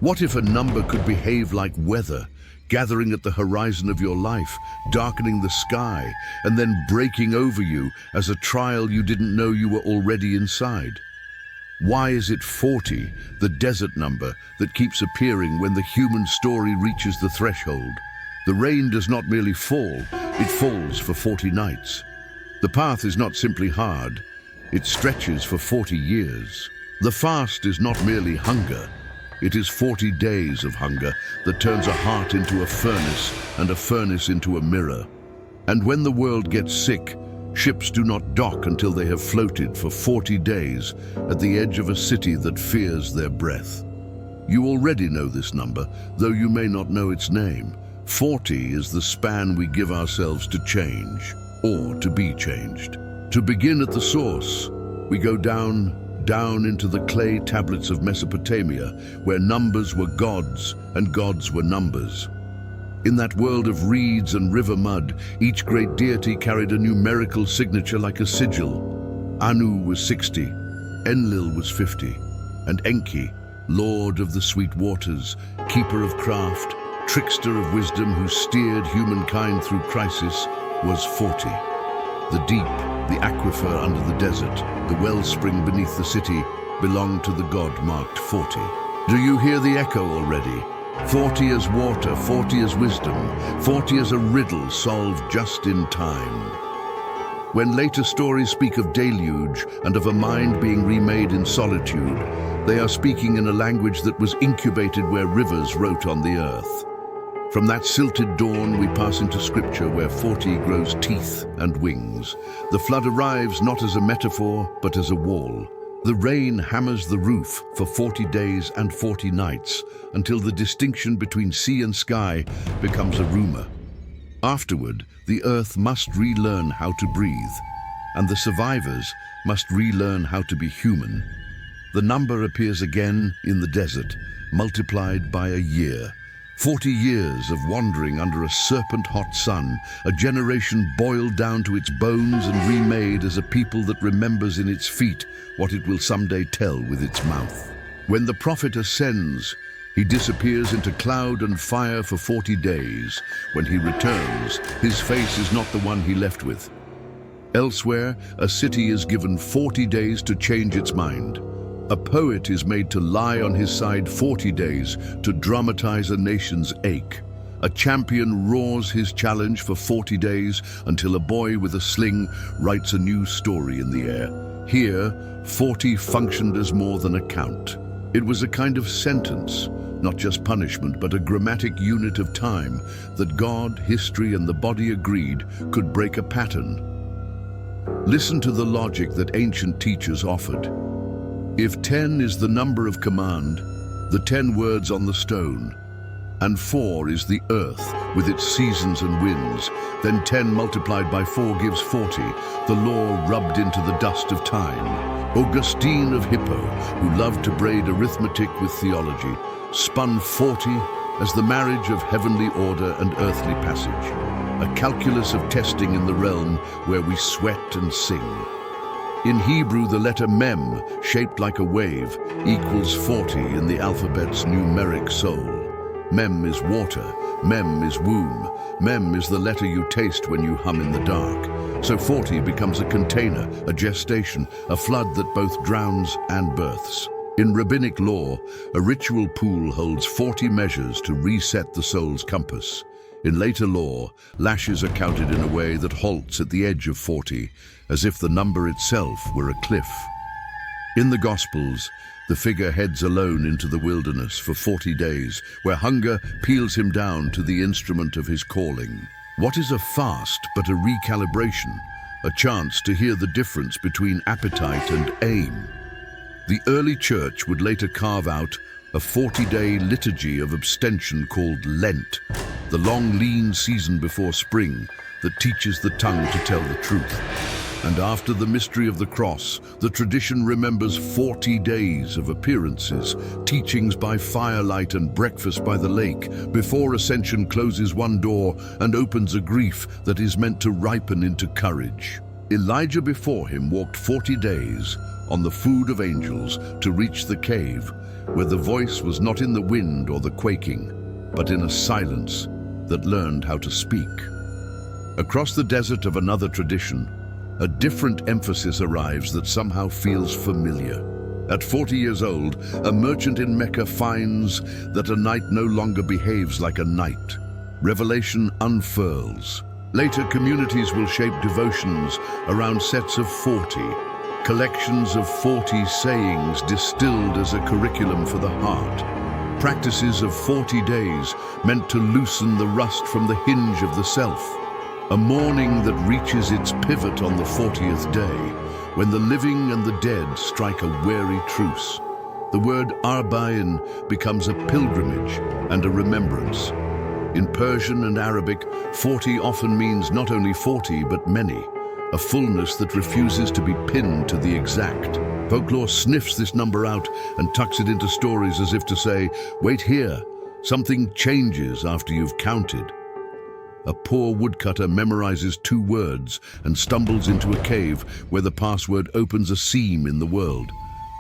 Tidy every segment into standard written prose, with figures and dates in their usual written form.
What if a number could behave like weather, gathering at the horizon of your life, darkening the sky, and then breaking over you as a trial you didn't know you were already inside? Why is it 40, the desert number, that keeps appearing when the human story reaches the threshold? The rain does not merely fall, it falls for 40 nights. The path is not simply hard, it stretches for 40 years. The fast is not merely hunger, it is 40 days of hunger that turns a heart into a furnace and a furnace into a mirror. And when the world gets sick, ships do not dock until they have floated for 40 days at the edge of a city that fears their breath. You already know this number, though you may not know its name. 40 is the span we give ourselves to change, or to be changed. To begin at the source, we go down into the clay tablets of Mesopotamia, where numbers were gods and gods were numbers. In that world of reeds and river mud, each great deity carried a numerical signature like a sigil. Anu was 60, Enlil was 50, and Enki, lord of the sweet waters, keeper of craft, trickster of wisdom who steered humankind through crisis, was 40. The deep, the aquifer under the desert, the wellspring beneath the city, belonged to the god marked 40. Do you hear the echo already? 40 as water, 40 as wisdom, 40 as a riddle solved just in time. When later stories speak of deluge and of a mind being remade in solitude, they are speaking in a language that was incubated where rivers wrote on the earth. From that silted dawn, we pass into scripture where 40 grows teeth and wings. The flood arrives not as a metaphor, but as a wall. The rain hammers the roof for 40 days and 40 nights, until the distinction between sea and sky becomes a rumor. Afterward, the earth must relearn how to breathe, and the survivors must relearn how to be human. The number appears again in the desert, multiplied by a year. 40 years of wandering under a serpent-hot sun, a generation boiled down to its bones and remade as a people that remembers in its feet what it will someday tell with its mouth. When the prophet ascends, he disappears into cloud and fire for 40 days. When he returns, his face is not the one he left with. Elsewhere, a city is given 40 days to change its mind. A poet is made to lie on his side 40 days to dramatize a nation's ache. A champion roars his challenge for 40 days until a boy with a sling writes a new story in the air. Here, 40 functioned as more than a count. It was a kind of sentence, not just punishment, but a grammatic unit of time that God, history, and the body agreed could break a pattern. Listen to the logic that ancient teachers offered. If 10 is the number of command, the 10 words on the stone, and 4 is the earth with its seasons and winds, then 10 multiplied by 4 gives 40, the law rubbed into the dust of time. Augustine of Hippo, who loved to braid arithmetic with theology, spun 40 as the marriage of heavenly order and earthly passage, a calculus of testing in the realm where we sweat and sing. In Hebrew, the letter mem, shaped like a wave, equals 40 in the alphabet's numeric soul. Mem is water, mem is womb, mem is the letter you taste when you hum in the dark. So 40 becomes a container, a gestation, a flood that both drowns and births. In rabbinic law, a ritual pool holds 40 measures to reset the soul's compass. In later law, lashes are counted in a way that halts at the edge of 40, as if the number itself were a cliff. In the Gospels, the figure heads alone into the wilderness for 40 days, where hunger peels him down to the instrument of his calling. What is a fast but a recalibration, a chance to hear the difference between appetite and aim? The early church would later carve out a 40-day liturgy of abstention called Lent, the long, lean season before spring that teaches the tongue to tell the truth. And after the mystery of the cross, the tradition remembers 40 days of appearances, teachings by firelight and breakfast by the lake, before ascension closes one door and opens a grief that is meant to ripen into courage. Elijah before him walked 40 days on the food of angels to reach the cave, where the voice was not in the wind or the quaking, but in a silence that learned how to speak. Across the desert of another tradition, a different emphasis arrives that somehow feels familiar. At 40 years old, a merchant in Mecca finds that a night no longer behaves like a night. Revelation unfurls. Later, communities will shape devotions around sets of 40, collections of 40 sayings distilled as a curriculum for the heart. Practices of 40 days meant to loosen the rust from the hinge of the self. A mourning that reaches its pivot on the 40th day, when the living and the dead strike a weary truce. The word Arba'in becomes a pilgrimage and a remembrance. In Persian and Arabic, 40 often means not only 40 but many, a fullness that refuses to be pinned to the exact. Folklore sniffs this number out and tucks it into stories as if to say, wait here, something changes after you've counted. A poor woodcutter memorizes 2 words and stumbles into a cave where the password opens a seam in the world.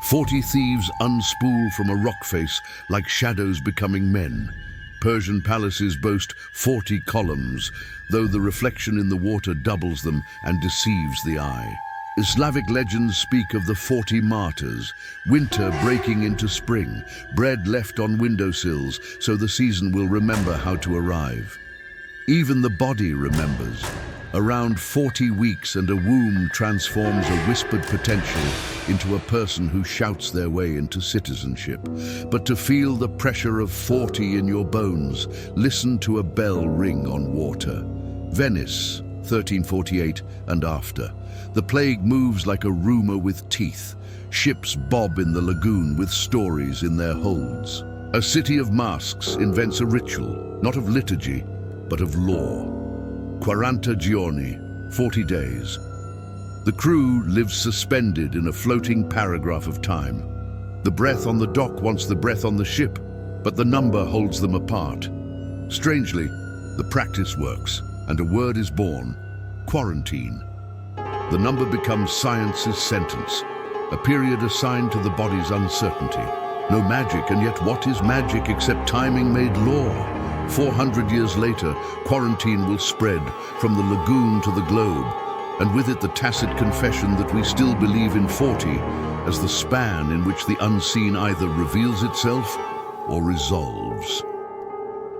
40 thieves unspool from a rock face like shadows becoming men. Persian palaces boast 40 columns, though the reflection in the water doubles them and deceives the eye. Islamic legends speak of the 40 martyrs, winter breaking into spring, bread left on windowsills so the season will remember how to arrive. Even the body remembers. Around 40 weeks and a womb transforms a whispered potential into a person who shouts their way into citizenship. But to feel the pressure of 40 in your bones, listen to a bell ring on water. Venice, 1348 and after. The plague moves like a rumor with teeth. Ships bob in the lagoon with stories in their holds. A city of masks invents a ritual, not of liturgy, but of law. 40 giorni, 40 days. The crew lives suspended in a floating paragraph of time. The breath on the dock wants the breath on the ship, but the number holds them apart. Strangely, the practice works, and a word is born: quarantine. The number becomes science's sentence, a period assigned to the body's uncertainty. No magic, and yet what is magic except timing made law? 400 years later, quarantine will spread from the lagoon to the globe, and with it the tacit confession that we still believe in 40 as the span in which the unseen either reveals itself or resolves.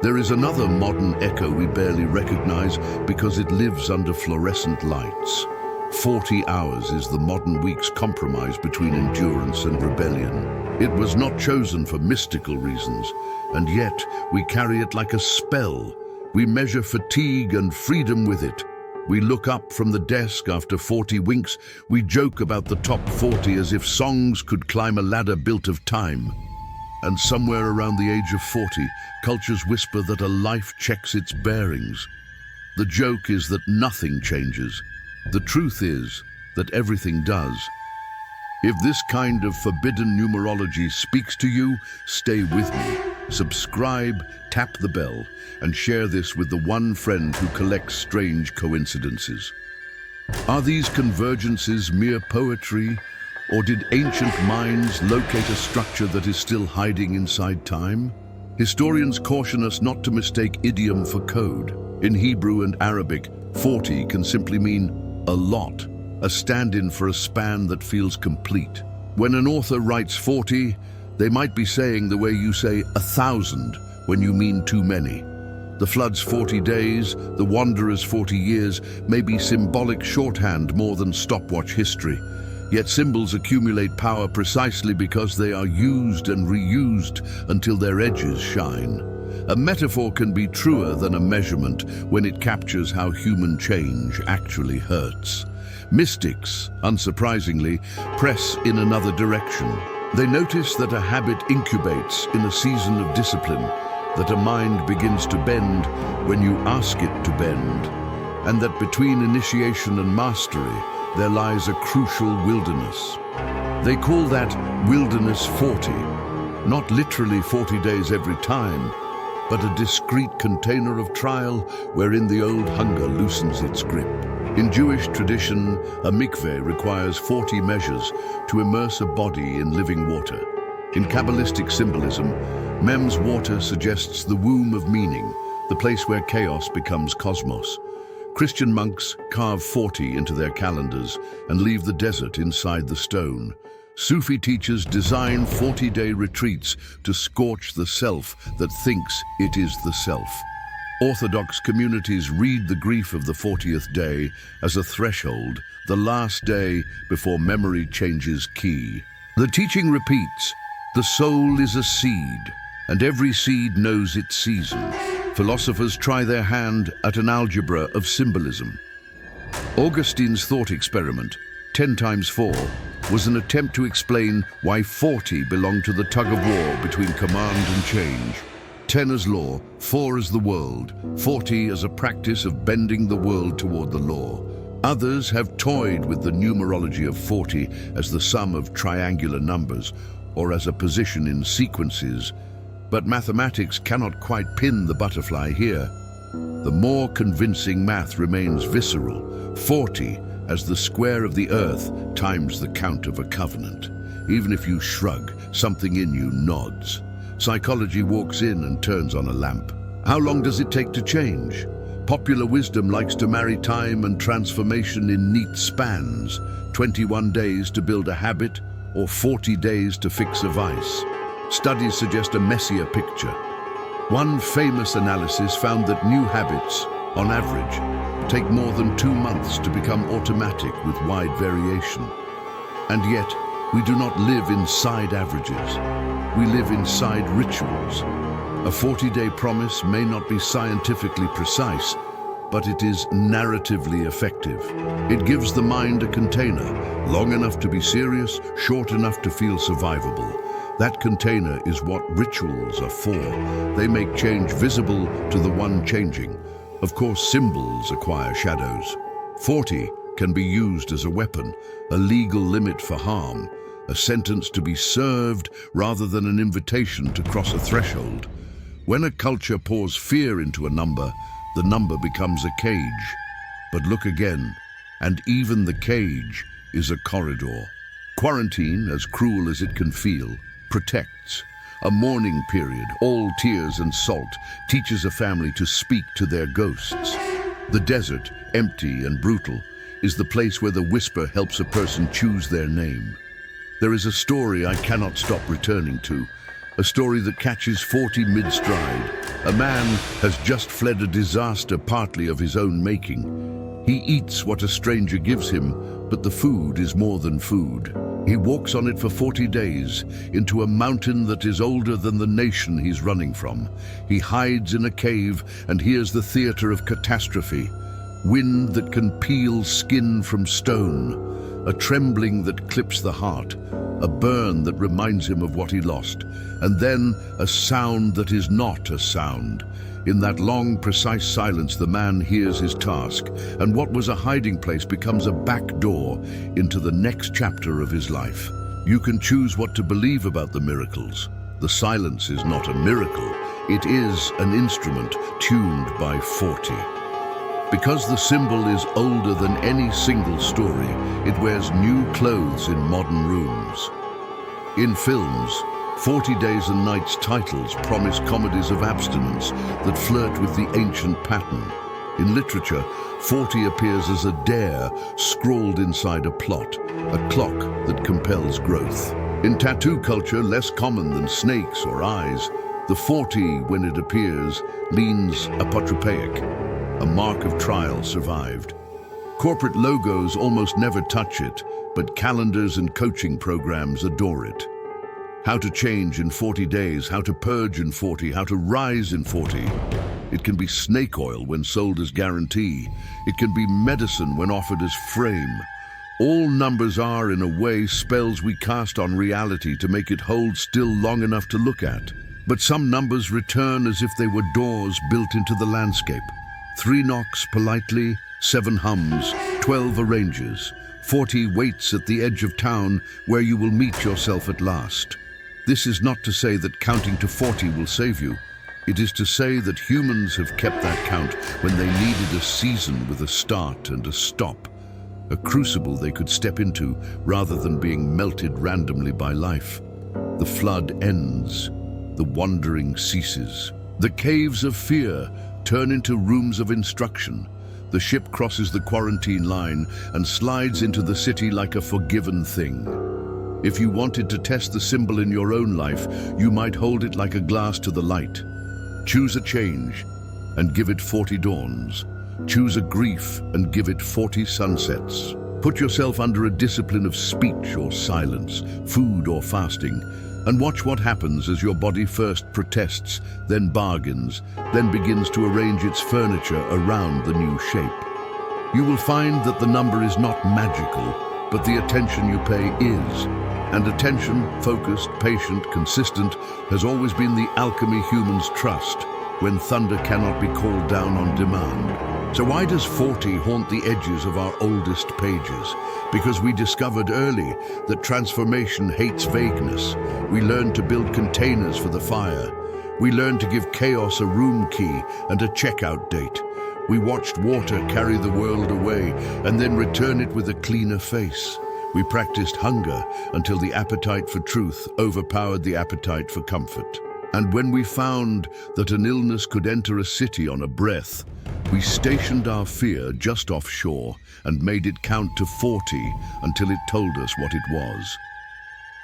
There is another modern echo we barely recognize because it lives under fluorescent lights. 40 hours is the modern week's compromise between endurance and rebellion. It was not chosen for mystical reasons, and yet we carry it like a spell. We measure fatigue and freedom with it. We look up from the desk after 40 winks. We joke about the top 40 as if songs could climb a ladder built of time. And somewhere around the age of 40, cultures whisper that a life checks its bearings. The joke is that nothing changes. The truth is that everything does. If this kind of forbidden numerology speaks to you, stay with me. Subscribe, tap the bell, and share this with the one friend who collects strange coincidences. Are these convergences mere poetry, or did ancient minds locate a structure that is still hiding inside time? Historians caution us not to mistake idiom for code. In Hebrew and Arabic, 40 can simply mean a lot, a stand-in for a span that feels complete. When an author writes 40, they might be saying the way you say 1,000 when you mean too many. The flood's 40 days, the wanderer's 40 years may be symbolic shorthand more than stopwatch history. Yet symbols accumulate power precisely because they are used and reused until their edges shine. A metaphor can be truer than a measurement when it captures how human change actually hurts. Mystics, unsurprisingly, press in another direction. They notice that a habit incubates in a season of discipline, that a mind begins to bend when you ask it to bend, and that between initiation and mastery there lies a crucial wilderness. They call that wilderness 40, not literally 40 days every time, but a discrete container of trial wherein the old hunger loosens its grip. In Jewish tradition, a mikveh requires 40 measures to immerse a body in living water. In Kabbalistic symbolism, Mem's water suggests the womb of meaning, the place where chaos becomes cosmos. Christian monks carve 40 into their calendars and leave the desert inside the stone. Sufi teachers design 40-day retreats to scorch the self that thinks it is the self. Orthodox communities read the grief of the 40th day as a threshold, the last day before memory changes key. The teaching repeats, the soul is a seed, and every seed knows its season. Philosophers try their hand at an algebra of symbolism. Augustine's thought experiment, 10 times 4, was an attempt to explain why 40 belonged to the tug-of-war between command and change. 10 as law, 4 as the world, 40 as a practice of bending the world toward the law. Others have toyed with the numerology of 40 as the sum of triangular numbers or as a position in sequences, but mathematics cannot quite pin the butterfly here. The more convincing math remains visceral, 40 as the square of the earth times the count of a covenant. Even if you shrug, something in you nods. Psychology walks in and turns on a lamp. How long does it take to change? Popular wisdom likes to marry time and transformation in neat spans, 21 days to build a habit or 40 days to fix a vice. Studies suggest a messier picture. One famous analysis found that new habits, on average, take more than 2 months to become automatic with wide variation. And yet, we do not live inside averages. We live inside rituals. A 40-day promise may not be scientifically precise, but it is narratively effective. It gives the mind a container, long enough to be serious, short enough to feel survivable. That container is what rituals are for. They make change visible to the one changing. Of course, symbols acquire shadows. 40 can be used as a weapon, a legal limit for harm, a sentence to be served rather than an invitation to cross a threshold. When a culture pours fear into a number, the number becomes a cage. But look again, and even the cage is a corridor. Quarantine, as cruel as it can feel, protects. A mourning period, all tears and salt, teaches a family to speak to their ghosts. The desert, empty and brutal, is the place where the whisper helps a person choose their name. There is a story I cannot stop returning to, a story that catches 40 mid-stride. A man has just fled a disaster partly of his own making. He eats what a stranger gives him, but the food is more than food. He walks on it for 40 days, into a mountain that is older than the nation he's running from. He hides in a cave and hears the theater of catastrophe. Wind that can peel skin from stone, a trembling that clips the heart, a burn that reminds him of what he lost, and then a sound that is not a sound. In that long, precise silence, the man hears his task, and what was a hiding place becomes a back door into the next chapter of his life. You can choose what to believe about the miracles. The silence is not a miracle. It is an instrument tuned by 40. Because the symbol is older than any single story, it wears new clothes in modern rooms. In films, 40 Days and Nights titles promise comedies of abstinence that flirt with the ancient pattern. In literature, 40 appears as a dare scrawled inside a plot, a clock that compels growth. In tattoo culture, less common than snakes or eyes, the 40, when it appears, leans apocryphaic, a mark of trial survived. Corporate logos almost never touch it, but calendars and coaching programs adore it. How to change in 40 days, how to purge in 40, how to rise in 40. It can be snake oil when sold as guarantee. It can be medicine when offered as frame. All numbers are, in a way, spells we cast on reality to make it hold still long enough to look at. But some numbers return as if they were doors built into the landscape. 3 knocks politely, 7 hums, 12 arranges, 40 waits at the edge of town where you will meet yourself at last. This is not to say that counting to 40 will save you. It is to say that humans have kept that count when they needed a season with a start and a stop, a crucible they could step into rather than being melted randomly by life. The flood ends. The wandering ceases. The caves of fear turn into rooms of instruction. The ship crosses the quarantine line and slides into the city like a forgiven thing. If you wanted to test the symbol in your own life, you might hold it like a glass to the light. Choose a change and give it 40 dawns. Choose a grief and give it 40 sunsets. Put yourself under a discipline of speech or silence, food or fasting, and watch what happens as your body first protests, then bargains, then begins to arrange its furniture around the new shape. You will find that the number is not magical, but the attention you pay is. And attention, focused, patient, consistent, has always been the alchemy humans trust when thunder cannot be called down on demand. So why does 40 haunt the edges of our oldest pages? Because we discovered early that transformation hates vagueness. We learned to build containers for the fire. We learned to give chaos a room key and a checkout date. We watched water carry the world away and then return it with a cleaner face. We practiced hunger until the appetite for truth overpowered the appetite for comfort. And when we found that an illness could enter a city on a breath, we stationed our fear just offshore and made it count to 40 until it told us what it was.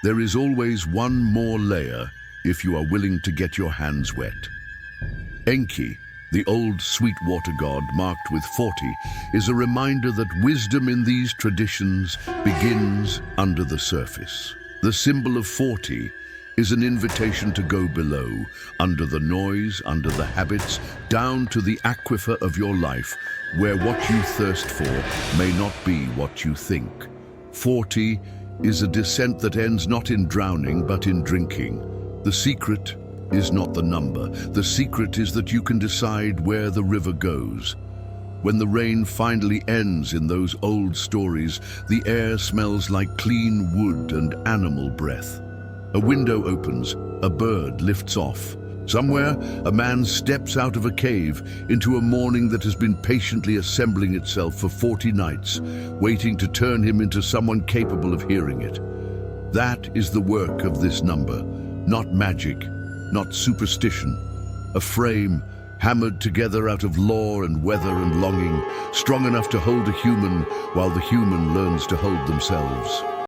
There is always one more layer if you are willing to get your hands wet. Enki, the old sweetwater god marked with 40, is a reminder that wisdom in these traditions begins under the surface. The symbol of 40 is an invitation to go below, under the noise, under the habits, down to the aquifer of your life, where what you thirst for may not be what you think. 40 is a descent that ends not in drowning, but in drinking. The secret is not the number. The secret is that you can decide where the river goes. When the rain finally ends in those old stories, the air smells like clean wood and animal breath. A window opens, a bird lifts off. Somewhere, a man steps out of a cave into a mourning that has been patiently assembling itself for 40 nights, waiting to turn him into someone capable of hearing it. That is the work of this number, not magic, not superstition, a frame hammered together out of lore and weather and longing, strong enough to hold a human while the human learns to hold themselves.